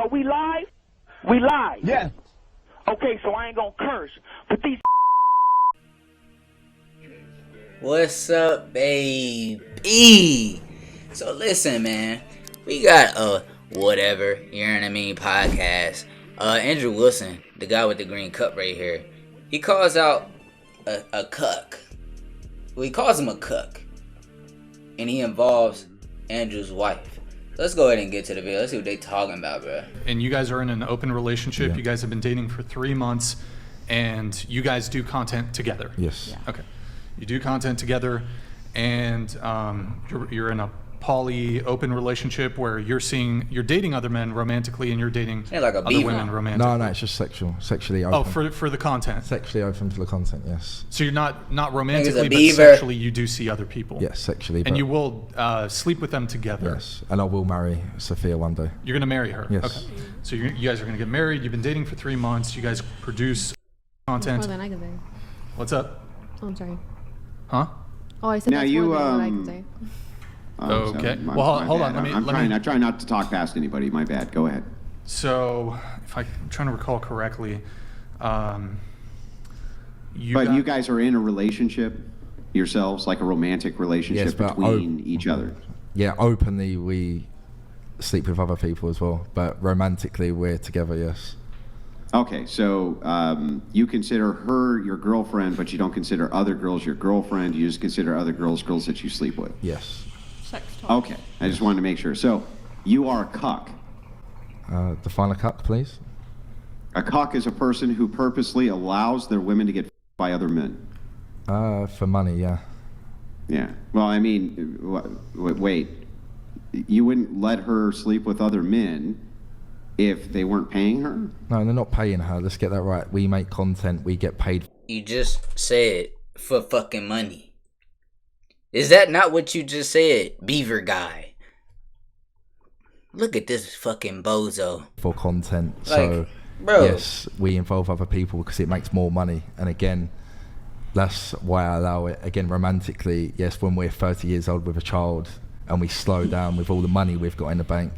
Are we live? We live. Yes. Okay, so I ain't gonna curse, but these. What's up, baby? So listen, man, we got a whatever, you know what I mean, podcast. Andrew Wilson, the guy with the green cup right here, he calls out a cuck. Well, he calls him a cuck, and he involves Andrew's wife. So let's go ahead and get to the video. Let's see what they talking about, bro. And you guys are in an open relationship. Yeah. You guys have been dating for 3 months, and you guys do content together. Yes. Yeah. Okay. You do content together, and you're in a poly open relationship where you're dating other men romantically, and you're dating Yeah, like a other beaver. women romantically. No, it's just sexually open. Oh, for the content. Sexually open for the content, yes. So you're not romantically, but beaver. sexually you do see other people. Yes, sexually. And you will sleep with them together. Yes, and I will marry Sophia one day. You're gonna marry her. Yes. Okay. So you guys are gonna get married. You've been dating for 3 months. You guys produce content. More than I can say. What's up? Oh, I'm sorry. Huh? Oh, I said Now that's you, more than what I can say. Okay. My Well, hold bad. on. Let I me. try not to talk past anybody. My bad. Go ahead. So, if I'm trying to recall correctly, you guys are in a relationship yourselves, like a romantic relationship Yes, but between each other. Yeah, openly we sleep with other people as well, but romantically we're together, yes. Okay, so you consider her your girlfriend, but you don't consider other girls your girlfriend. You just consider other girls that you sleep with. Yes. Sex talk. Okay, I just wanted to make sure. So you are a cuck. Define a cuck, please. A cuck is a person who purposely allows their women to get by other men. For money, yeah. Yeah. Well, I mean, wait. You wouldn't let her sleep with other men if they weren't paying her? No, they're not paying her. Let's get that right. We make content. We get paid. You just said for fucking money. Is that not what you just said, beaver guy? Look at this fucking bozo. For content. Like, So, bro. yes, we involve other people because it makes more money. And again, that's why I allow it. Again, romantically, yes, when we're 30 years old with a child and we slow down with all the money we've got in the bank,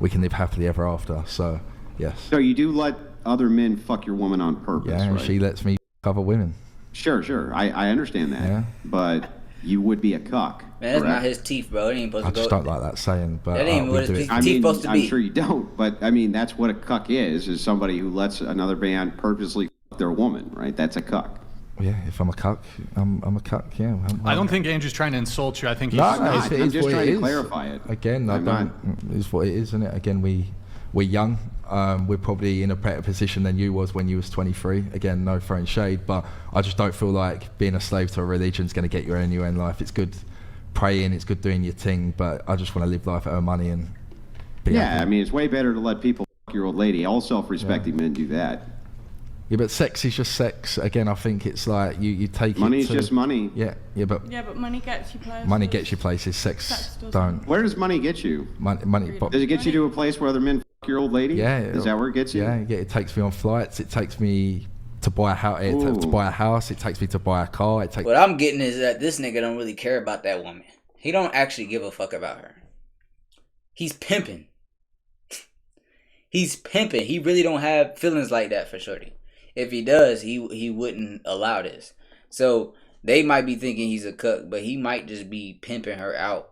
we can live happily ever after. So, yes. So you do let other men fuck your woman on purpose, Yeah, and right? she lets me fuck other women. Sure. I understand that. Yeah. But you would be a cuck. Man, that's not correct? his teeth, bro. It ain't supposed I to just go. don't like that saying, but That ain't we what do it's- it. I teeth mean, supposed to I'm be. sure you don't, but I mean, that's what a cuck is somebody who lets another man purposely fuck their woman, right? That's a cuck. Yeah, if I'm a cuck, I'm a cuck, yeah. I don't think Andrew's trying to insult you. I think he's. No, not. it I'm is just what trying it to is. clarify it. Again, I'm it is what it is, isn't it? Again, we're young. We're probably in a better position than you was when you was 23. Again, no throwing shade, but I just don't feel like being a slave to a religion is going to get you anywhere in life. It's good praying, it's good doing your thing, but I just want to live life at earn money and be Yeah, happy. I mean, it's way better to let people fuck your old lady. All self-respecting men do that. Yeah, but sex is just sex. Again, I think it's like you take Money's it to... just money. Yeah, but Yeah, but money gets you places. money gets you places, sex doesn't. don't. Where does money get you? Money but, Does it get you to a place where other men fuck your old lady? yeah. Is that where it gets you? Yeah, it takes me on flights, it takes me to buy a house, it takes me to buy a car, it takes... What I'm getting is that this nigga don't really care about that woman. He don't actually give a fuck about her. He's pimping. He's pimping. He really don't have feelings like that for shorty. If he does, he wouldn't allow this. So they might be thinking he's a cuck, but he might just be pimping her out,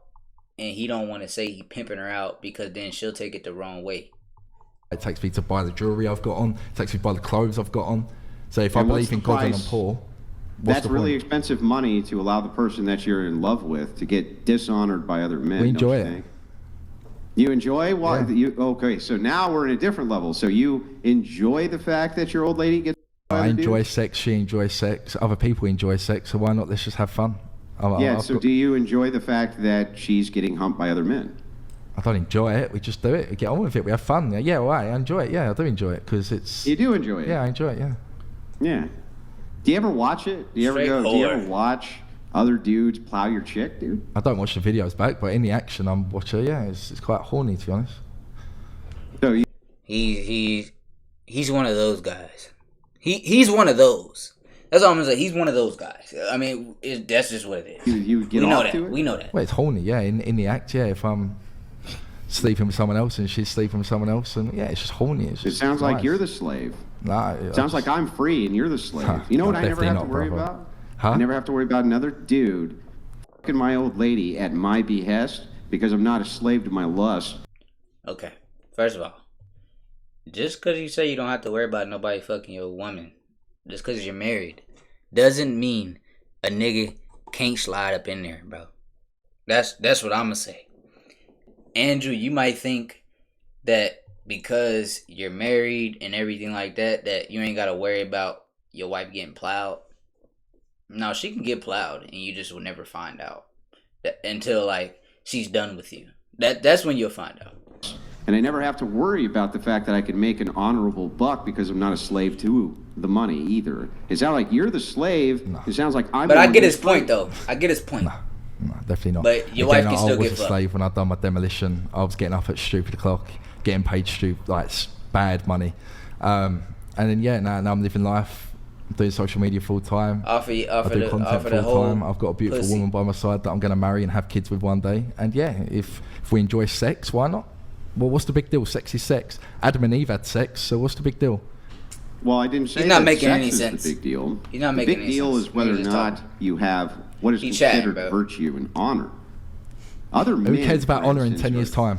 and he don't want to say he pimping her out because then she'll take it the wrong way. It takes me to buy the jewellery I've got on, it takes me to buy the clothes I've got on. So if I And what's believe in the God and I'm price? poor, what's That's the really point? expensive money to allow the person that you're in love with to get dishonored by other men. We don't enjoy you it. think? You enjoy what? Yeah. Okay, so now we're in a different level. So you enjoy the fact that your old lady gets. by I other enjoy dudes? sex, she enjoys sex, other people enjoy sex, so why not, let's just have fun. Yeah. I've So got- do you enjoy the fact that she's getting humped by other men? I don't enjoy it, we just do it, we get on with it, we have fun. Yeah, well, I enjoy it, yeah, I do enjoy it, because it's... You do enjoy it. Yeah, I enjoy it, yeah. Yeah. Do you ever watch it? Do you ever Straight go? Do you ever whore. watch other dudes plow your chick, dude? I don't watch the videos back, but in the action I'm watching, yeah, it's quite horny, to be honest. So you, He's one of those guys. He's one of those. That's all I'm gonna say. He's one of those guys. I mean, that's just what it is. you get We know off that. to it? We know that. Well, it's horny, yeah, in the act, yeah, if I'm sleeping with someone else and she's sleeping with someone else, and yeah, it's just horny. It's It just sounds like nice. you're the slave. Nah, It sounds like I'm free and you're the slave. You know what I never definitely have to not, worry brother. about? Huh? I never have to worry about another dude fucking my old lady at my behest because I'm not a slave to my lust. Okay. First of all, just because you say you don't have to worry about nobody fucking your woman, just because you're married, doesn't mean a nigga can't slide up in there, bro. That's what I'm gonna say. Andrew, you might think that because you're married and everything like that, that you ain't gotta worry about your wife getting plowed. No, she can get plowed, and you just will never find out until like she's done with you. That's when you'll find out. And I never have to worry about the fact that I can make an honorable buck because I'm not a slave to the money either. It sounds like you're the slave. No. It sounds like I'm. But the I one get who's his point, free. though. I get his point. No, definitely not. But your wife can still I get was a fucked. slave when I done my demolition. I was getting up at stupid o'clock, getting paid bad money, and then now I'm living life. I'm doing social media full time. I do content full time. I've got a beautiful pussy. woman by my side that I'm going to marry and have kids with one day. And yeah, if we enjoy sex, why not? Well, what's the big deal? Sex is sex. Adam and Eve had sex, so what's the big deal? Well, I didn't say He's not that making sex any is sense. the big deal. He's not the making big any deal sense. is whether or He's just not talking. you have what is He considered chatting, bro. virtue and honor. Other Who men, cares about for honour in instance, 10 years' are- time?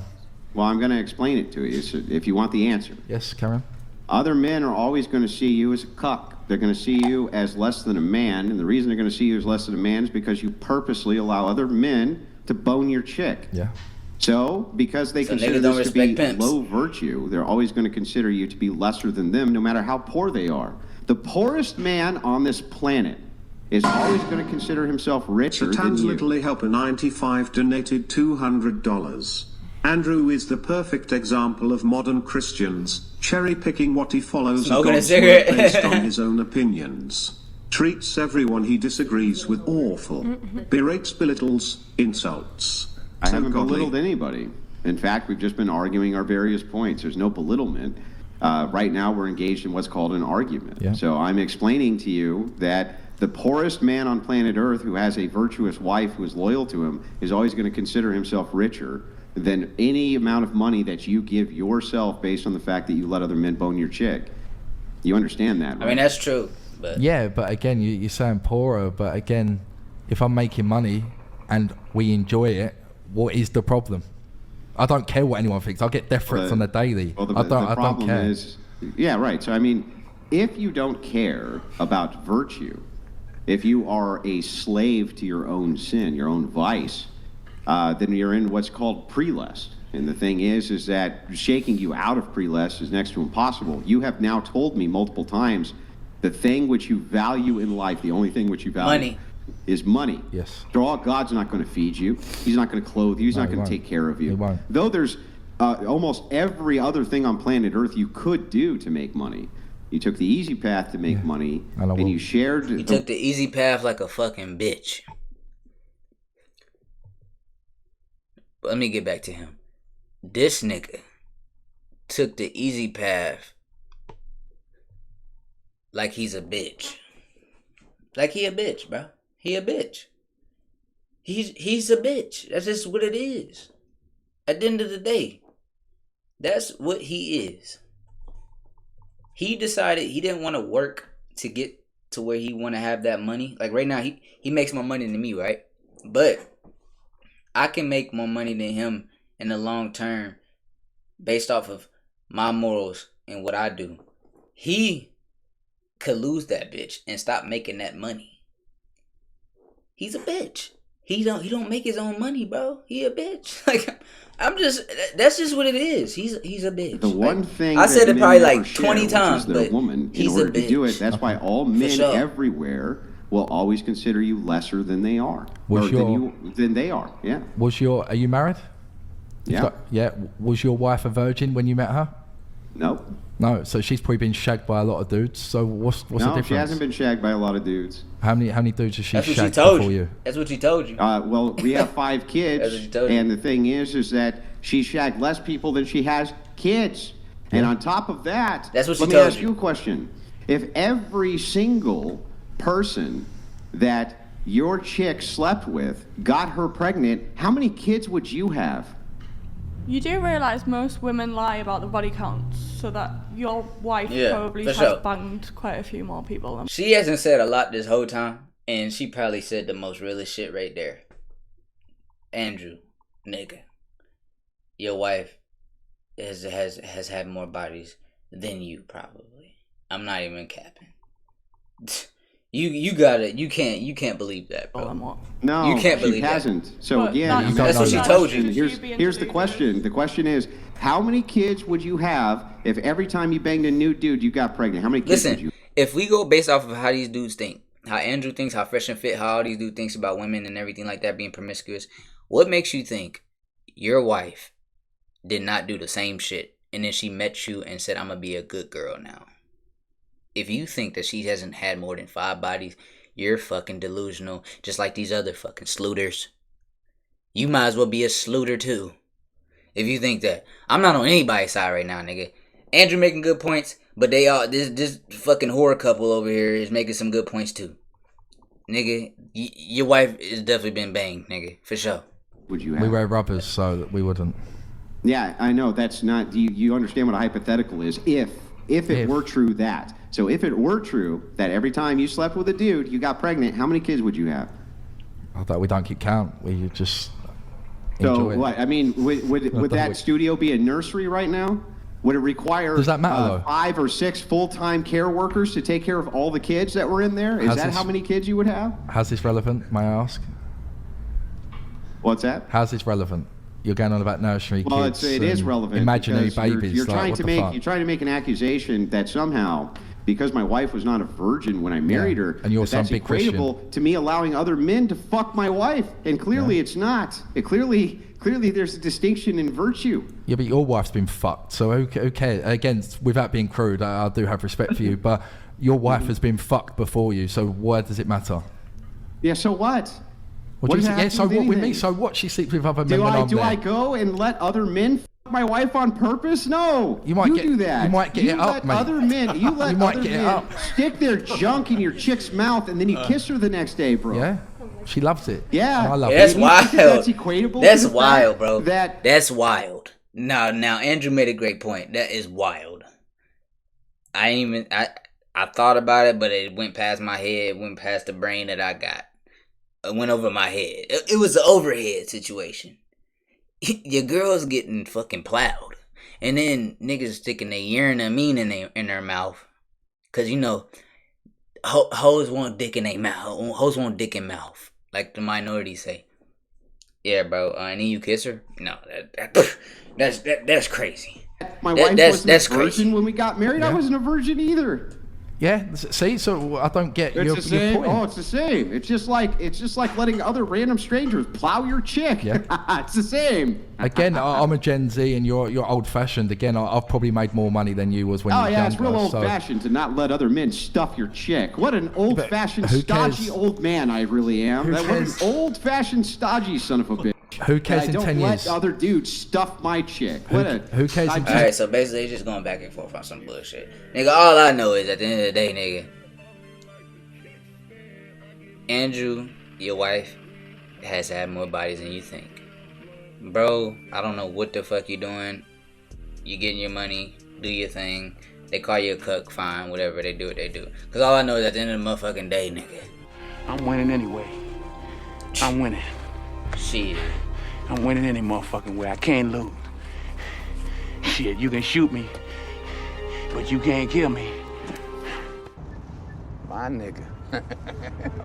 Well, I'm going to explain it to you if you want the answer. Yes, Karen? Other men are always going to see you as a cuck. They're going to see you as less than a man, and the reason they're going to see you as less than a man is because you purposely allow other men to bone your chick. Yeah. So, because they So consider niggas don't this to be respect pimps. low virtue, they're always going to consider you to be lesser than them, no matter how poor they are. The poorest man on this planet is always going to consider himself richer than Satan's you. Little Helper 95 donated $200. Andrew is the perfect example of modern Christians, cherry-picking what he follows Smoking a God's cigarette. word based on his own opinions. Treats everyone he disagrees with awful. Berates, belittles, insults. I So haven't godly. belittled anybody. In fact, we've just been arguing our various points. There's no belittlement. Right now, we're engaged in what's called an argument. Yeah. So I'm explaining to you that the poorest man on planet Earth who has a virtuous wife who is loyal to him is always going to consider himself richer than any amount of money that you give yourself based on the fact that you let other men bone your chick. You understand that, right? I mean, that's true. But Yeah, but again, you're saying poorer, but again, if I'm making money and we enjoy it, what is the problem? I don't care what anyone thinks. I'll get death threats on the daily. Well, I don't problem care. is, yeah, right. So, I mean, if you don't care about virtue, if you are a slave to your own sin, your own vice, then you're in what's called pre-lust. And the thing is that shaking you out of pre-lust is next to impossible. You have now told me multiple times the thing which you value in life, the only thing which you value Money. is money. Yes. God's not going to feed you. He's not going to clothe you. He's No, not he going to won't. take care of you. He won't. Though there's almost every other thing on planet Earth you could do to make money. You took the easy path to make money, And I will. and you shared. he took the easy path like a fucking bitch. But let me get back to him. This nigga took the easy path like he's a bitch. Like he a bitch, bro. He a bitch. He's a bitch. That's just what it is. At the end of the day, that's what he is. He decided he didn't want to work to get to where he want to have that money. Like right now, he makes more money than me, right? But I can make more money than him in the long term based off of my morals and what I do. He could lose that bitch and stop making that money. He's a bitch. He don't make his own money, bro. He a bitch. Like that's just what it is. He's a bitch. The one Like, thing I that said it men probably never like share, 20 which times, is their but woman, he's in order a to do it, bitch. that's why all men sure. everywhere will always consider you lesser than they are, Was than they are. Yeah. Are you married? Yeah. Yeah. Was your wife a virgin when you met her? Nope. No. So she's probably been shagged by a lot of dudes. So what's the No, difference? she hasn't been shagged by a lot of dudes. How many dudes has she That's what she shagged told before you. you? That's what she told you. Well, we have 5 That's kids, what she told you. and the thing is that she shagged less people than she has kids. And on top of that, That's what she let me told ask you a question. If every single person that your chick slept with got her pregnant, how many kids would you have? You do realise most women lie about the body counts, so that your wife Yeah, probably for has sure. banged quite a few more people than She hasn't said a lot this whole time, and she probably said the most realest shit right there. Andrew, nigga, your wife has had more bodies than you probably. I'm not even capping. You got it. You can't believe that, bro. than what. No, You can't she believe that. hasn't. So But again, that's- That's what she told you. Here's the question. The question is, how many kids would you have if every time you banged a new dude you got pregnant? How many kids would you? Listen, if we go based off of how these dudes think, how Andrew thinks, how Fresh and Fit, how all these dudes thinks about women and everything like that being promiscuous, what makes you think your wife did not do the same shit and then she met you and said, I'm gonna be a good girl now? If you think that she hasn't had more than 5 bodies, you're fucking delusional, just like these other fucking slooters. You might as well be a slooter too. If you think that. I'm not on anybody's side right now, nigga. Andrew making good points, but they all this fucking whore couple over here is making some good points too. Nigga, your wife has definitely been banged, nigga, for sure. Would you have? We wear rubbers, so we wouldn't. Yeah, I know that's not. You understand what a hypothetical is? If it were true that. So if it were true that every time you slept with a dude, you got pregnant, how many kids would you have? I thought we don't keep count. We just enjoy So it. what? I mean, would that studio be a nursery right now? Would it require Does that matter, though? 5 or 6 full-time care workers to take care of all the kids that were in there? Is Has that this- how many kids you would have? How's this relevant, may I ask? What's that? How's this relevant? You're going on about nursery Well, kids. it is and relevant. Imaginary because you're- babies. You're like, trying what to the make fuck? you're trying to make an accusation that somehow, because my wife was not a virgin when I married her, and you're that some that's big equatable to me allowing other men to fuck my wife. And clearly, it's not. Clearly, there's a distinction in virtue. Yeah, but your wife's been fucked. So okay, again, without being crude, I do have respect for you, but your wife has been fucked before you. So why does it matter? Yeah. So what? What What do you does think? it Yeah. have to So do with what with me? anything? So what? She sleeps with other men Do when I I'm there. I go and let other men fuck my wife on purpose? No. You might get- do that. you might get it up, let mate. Other men. You let You might other get it men up. stick their junk in your chick's mouth and then you kiss her the next day, bro. Yeah. She loves it. Yeah. And I love Yeah, that's it. You think wild. That's equatable. That's to the wild, fact bro. That That's wild. Now Andrew made a great point. That is wild. I thought about it, but it went past my head. It went past the brain that I got. It went over my head. It was an overhead situation. Your girl's getting fucking plowed, and then niggas sticking their urine in their mouth, cause you know, hoes want dick in their mouth. Hoes want dick in mouth, like the minorities say. Yeah, bro. And then you kiss her? No, that's crazy. my That- wife that's- wasn't that's a virgin crazy. when we got married. I wasn't a virgin either. Yeah. See, so I don't get It's your the same. point. Oh, it's the same. It's just like letting other random strangers plow your chick. Yeah. It's the same. Again, I'm a Gen Z, and you're old-fashioned. Again, I've probably made more money than you was when you Oh were yeah, younger. it's real so- old-fashioned to not let other men stuff your chick. What an old-fashioned, who stodgy cares? old man I really am. Who What an cares? old-fashioned, stodgy son of a bitch. Who cares I in don't 10 let years? other dudes stuff my chick. What a who cares in All right, so basically, it's just going back and forth on some bullshit. Nigga, all I know is at the end of the day, nigga, Andrew, your wife, has had more bodies than you think. Bro, I don't know what the fuck you doing. You getting your money, do your thing. They call you a cuck, fine, whatever. They do what they do. Because all I know is at the end of the motherfucking day, nigga, I'm winning anyway. I'm winning. shit. I'm winning any motherfucking way. I can't lose. Shit, you can shoot me, but you can't kill me. My nigga.